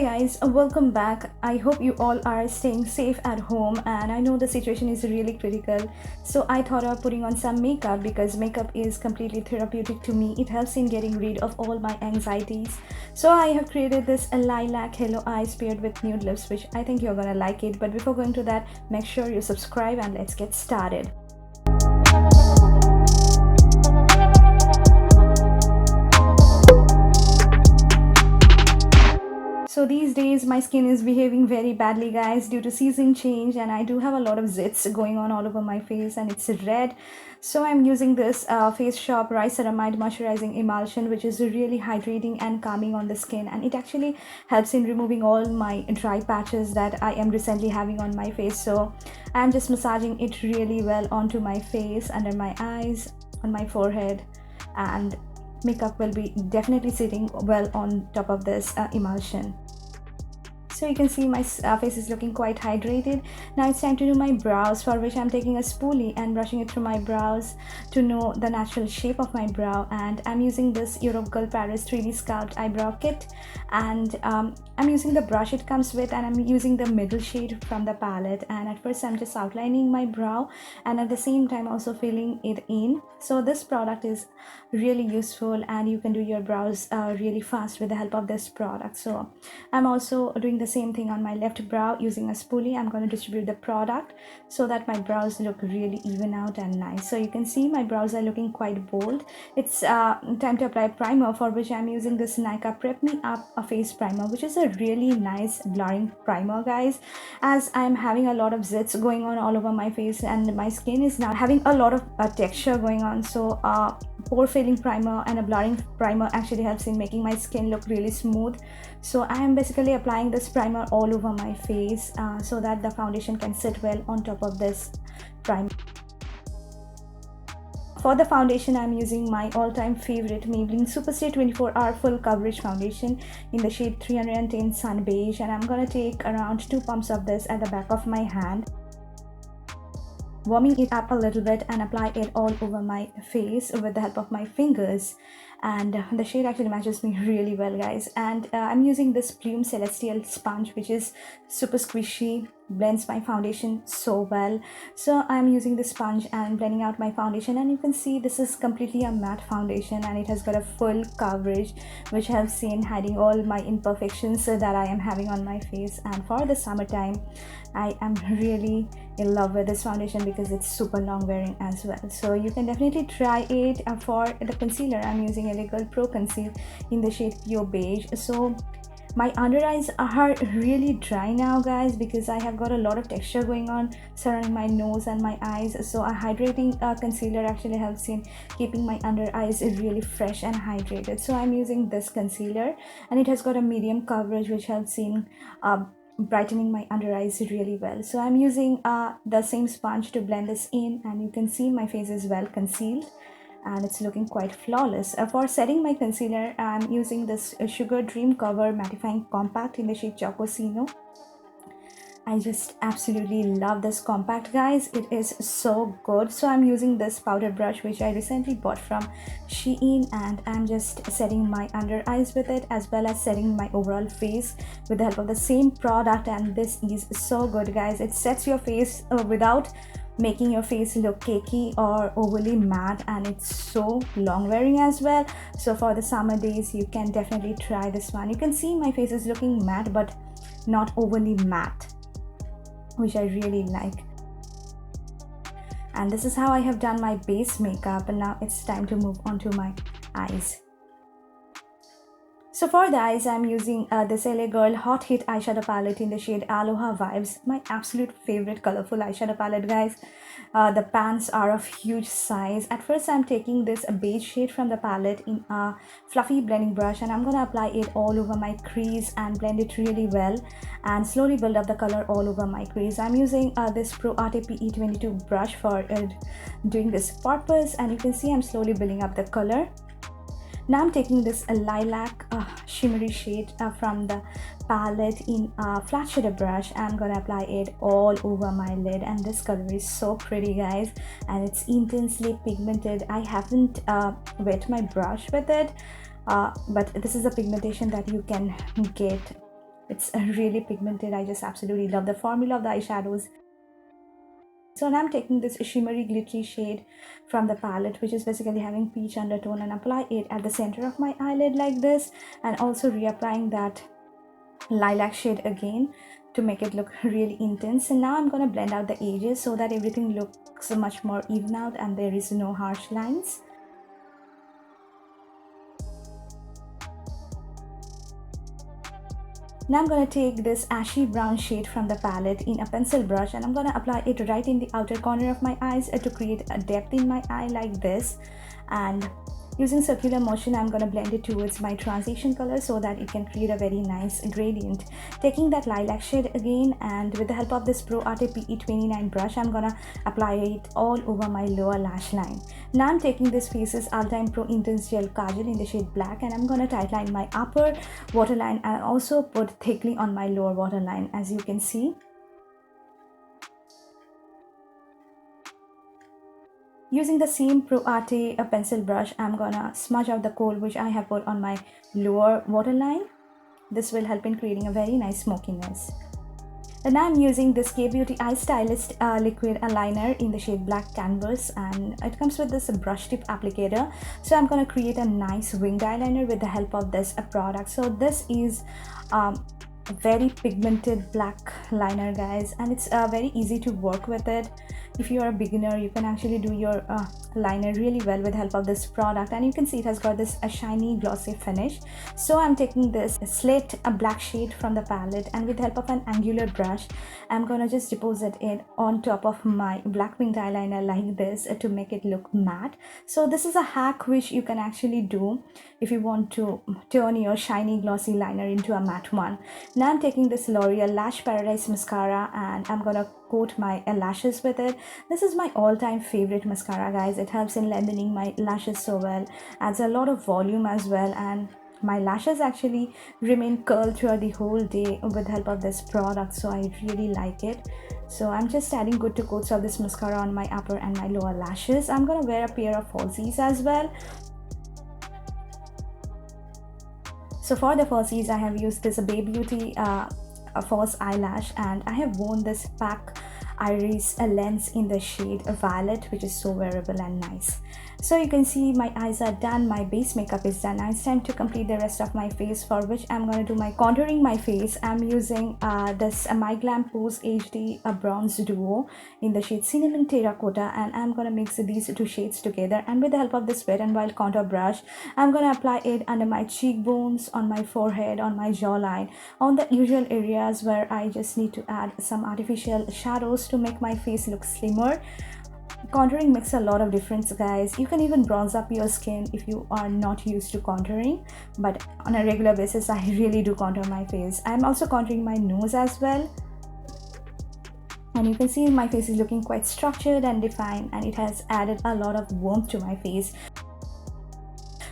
Hey guys, welcome back. I hope you all are staying safe at home, and I know the situation is really critical. So I thought of putting on some makeup because makeup is completely therapeutic to me. It helps in getting rid of all my anxieties. So I have created this lilac halo eyes paired with nude lips, which I think you're gonna like it. But before going to that, make sure you subscribe and let's get started. So these days my skin is behaving very badly, guys, due to season change, and I do have a lot of zits going on all over my face and it's red. So I'm using this Face Shop Rice Ceramide moisturizing emulsion, which is really hydrating and calming on the skin, and it actually helps in removing all my dry patches that I am recently having on my face. So I'm just massaging it really well onto my face, under my eyes, on my forehead, and makeup will be definitely sitting well on top of this emulsion. So you can see my face is looking quite hydrated. Now it's time to do my brows, for which I'm taking a spoolie and brushing it through my brows to know the natural shape of my brow. And I'm using this Girl Paris 3D Sculpt eyebrow kit, and I'm using the brush it comes with, and I'm using the middle shade from the palette. And at first I'm just outlining my brow and at the same time also filling it in. So this product is really useful and you can do your brows really fast with the help of this product. So I'm also doing the same thing on my left brow using a spoolie. I'm going to distribute the product so that my brows look really even out and nice. So you can see my brows are looking quite bold. It's time to apply primer, for which I'm using this Nykaa Prep Me Up a face primer, which is a really nice blurring primer, guys, as I'm having a lot of zits going on all over my face and my skin is now having a lot of texture going on. So pore filling primer and a blurring primer actually helps in making my skin look really smooth. So I am basically applying this primer all over my face so that the foundation can sit well on top of this primer. For the foundation, I'm using my all-time favorite Maybelline Superstay 24-hour full coverage foundation in the shade 310 Sun Beige, and I'm gonna take around 2 pumps of this at the back of my hand, warming it up a little bit and apply it all over my face with the help of my fingers. And the shade actually matches me really well, guys. And I'm using this PLUME Celestial sponge, which is super squishy, blends my foundation so well. So I'm using this sponge and blending out my foundation, and you can see this is completely a matte foundation and it has got a full coverage, which helps in hiding all my imperfections that I am having on my face. And for the summertime, I am really in love with this foundation because it's super long wearing as well. So you can definitely try it. For the concealer, I'm using Girl Pro Conceal in the shade Pure Beige. So my under eyes are really dry now, guys, because I have got a lot of texture going on surrounding my nose and my eyes. So a hydrating concealer actually helps in keeping my under eyes really fresh and hydrated. So I'm using this concealer and it has got a medium coverage, which helps in brightening my under eyes really well. So I'm using the same sponge to blend this in, and you can see my face is well concealed and it's looking quite flawless. For setting my concealer, I'm using this Sugar Dream Cover Mattifying Compact in the shade CHOCOCCINO. I just absolutely love this compact, guys. It is so good. So I'm using this powder brush, which I recently bought from Shein, and I'm just setting my under eyes with it, as well as setting my overall face with the help of the same product. And this is so good, guys. It sets your face without making your face look cakey or overly matte, and it's so long wearing as well. So for the summer days, you can definitely try this one. You can see my face is looking matte but not overly matte, which I really like. And this is how I have done my base makeup, and now it's time to move on to my eyes. So for the eyes, I'm using this Girl Haute Heat eyeshadow palette in the shade Aloha Vibes, my absolute favorite colorful eyeshadow palette, guys. The pans are of huge size. At first, I'm taking this beige shade from the palette in a fluffy blending brush, and I'm going to apply it all over my crease and blend it really well and slowly build up the color all over my crease. I'm using this Pro Arte PE22 brush for doing this purpose, and you can see I'm slowly building up the color. Now I'm taking this lilac shimmery shade from the palette in a flat shader brush. I'm gonna apply it all over my lid, and this color is so pretty, guys, and it's intensely pigmented. I haven't wet my brush with it, but this is a pigmentation that you can get It's really pigmented. I just absolutely love the formula of the eyeshadows. So now I'm taking this shimmery glittery shade from the palette, which is basically having peach undertone, and apply it at the center of my eyelid like this, and also reapplying that lilac shade again to make it look really intense. And now I'm going to blend out the edges so that everything looks much more even out and there is no harsh lines. Now I'm going to take this ashy brown shade from the palette in a pencil brush, and I'm going to apply it right in the outer corner of my eyes to create a depth in my eye like this. And using circular motion, I'm going to blend it towards my transition color so that it can create a very nice gradient. Taking that lilac shade again, and with the help of this Pro Arte PE29 brush, I'm going to apply it all over my lower lash line. Now I'm taking this Face's All Time Pro Intense Gel Kajal in the shade black, and I'm going to tightline my upper waterline and also put thickly on my lower waterline, as you can see. Using the same Pro Arte pencil brush, I'm gonna smudge out the kohl which I have put on my lower waterline. This will help in creating a very nice smokiness. And now I'm using this K-Beauty Eye Stylist liquid eyeliner in the shade Black Canvas, and it comes with this brush tip applicator. So I'm gonna create a nice winged eyeliner with the help of this product. So this is a very pigmented black liner, guys, and it's very easy to work with it. If you are a beginner, you can actually do your liner really well with the help of this product, and you can see it has got this shiny glossy finish. So I'm taking this slate black shade from the palette, and with the help of an angular brush, I'm gonna just deposit it on top of my black winged eyeliner like this to make it look matte. So this is a hack which you can actually do if you want to turn your shiny glossy liner into a matte one. Now I'm taking this Loreal Lash Paradise mascara, and I'm gonna coat my lashes with it. This is my all-time favorite mascara, guys. It helps in lengthening my lashes so well, adds a lot of volume as well, and my lashes actually remain curled throughout the whole day with the help of this product. So I really like it. So I'm just adding good two coats of this mascara on my upper and my lower lashes. I'm gonna wear a pair of falsies as well. So for the falsies, I have used this Bay Beauty false eyelash, and I have worn this Pack Iris lens in the shade Violet, which is so wearable and nice. So you can see my eyes are done, my base makeup is done. Now it's time to complete the rest of my face, for which I'm going to do my contouring my face. I'm using this Myglamm Pose HD Bronze Duo in the shade Cinnamon Terracotta, and I'm going to mix these two shades together, and with the help of this Wet n Wild contour brush, I'm going to apply it under my cheekbones, on my forehead, on my jawline, on the usual areas where I just need to add some artificial shadows to make my face look slimmer. Contouring makes a lot of difference, guys. You can even bronze up your skin if you are not used to contouring, but on a regular basis I really do contour my face. I'm also contouring my nose as well, and you can see my face is looking quite structured and defined, and it has added a lot of warmth to my face.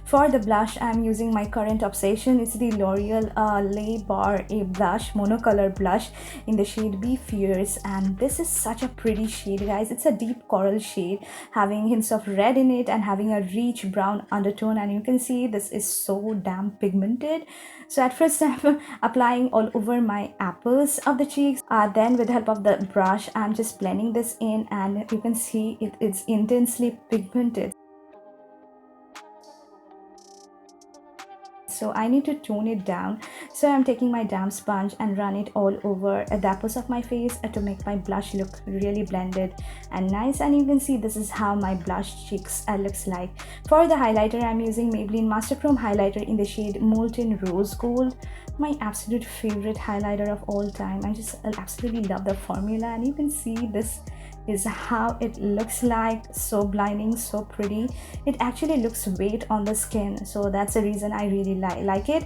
For the blush, I'm using my current obsession. It's the L'Oreal Le Bar A blush, monocolor blush in the shade Be Fierce, and this is such a pretty shade, guys. It's a deep coral shade having hints of red in it and having a rich brown undertone, and you can see this is so damn pigmented. So at first I'm applying all over my apples of the cheeks, then with the help of the brush I'm just blending this in, and you can see it's intensely pigmented. So I need to tone it down. So I'm taking my damp sponge and run it all over the apples of my face to make my blush look really blended and nice. And you can see this is how my blush cheeks looks like. For the highlighter, I'm using Maybelline Master Chrome highlighter in the shade Molten Rose Gold, my absolute favorite highlighter of all time. I just absolutely love the formula, and you can see this is how it looks like. So blinding, so pretty. It actually looks weight on the skin, so that's the reason I really like it.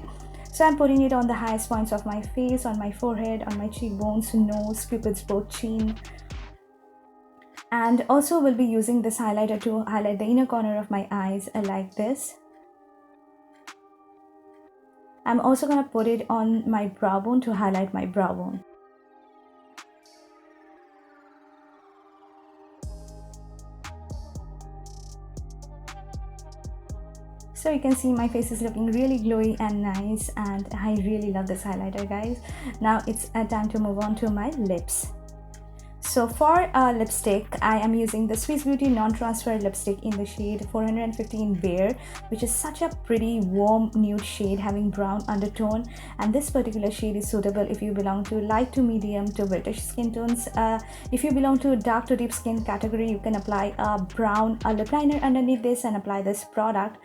So I'm putting it on the highest points of my face, on my forehead, on my cheekbones, nose, cupid's bow, chin, and also will be using this highlighter to highlight the inner corner of my eyes like this. I'm also gonna put it on my brow bone to highlight my brow bone. So you can see my face is looking really glowy and nice, and I really love this highlighter, guys. Now it's time to move on to my lips. So for lipstick, I am using the Swiss Beauty non-transfer lipstick in the shade 415 Bare, which is such a pretty warm nude shade having brown undertone, and this particular shade is suitable if you belong to light to medium to British skin tones. If you belong to dark to deep skin category, you can apply a brown lip liner underneath this and apply this product.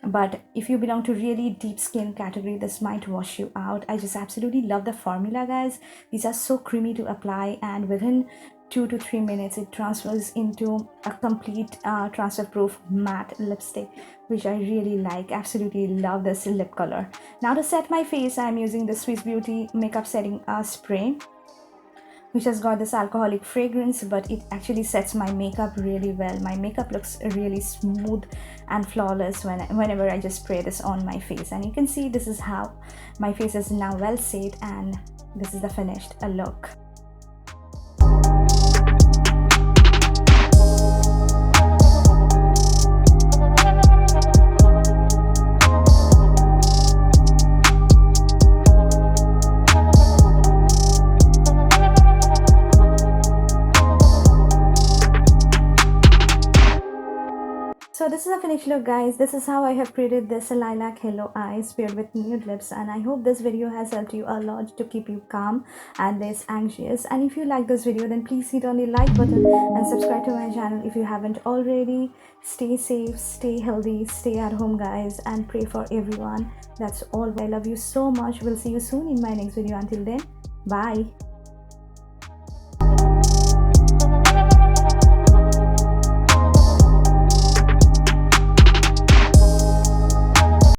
But if you belong to really deep skin category, this might wash you out. I just absolutely love the formula, guys. These are so creamy to apply, and within 2 to 3 minutes it transfers into a complete transfer proof matte lipstick, which I really like. Absolutely love this lip color. Now to set my face, I am using the Swiss Beauty makeup setting spray, which has got this alcoholic fragrance, but it actually sets my makeup really well. My makeup looks really smooth and flawless whenever I just spray this on my face. And you can see this is how my face is now well set, and this is the finished look. So this is a finished look, guys. This is how I have created this lilac halo eyes paired with nude lips, and I hope this video has helped you a lot to keep you calm and less anxious. And if you like this video, then please hit on the like button and subscribe to my channel if you haven't already. Stay safe, stay healthy, stay at home, guys, and pray for everyone. That's all. I love you so much. We'll see you soon in my next video. Until then, bye.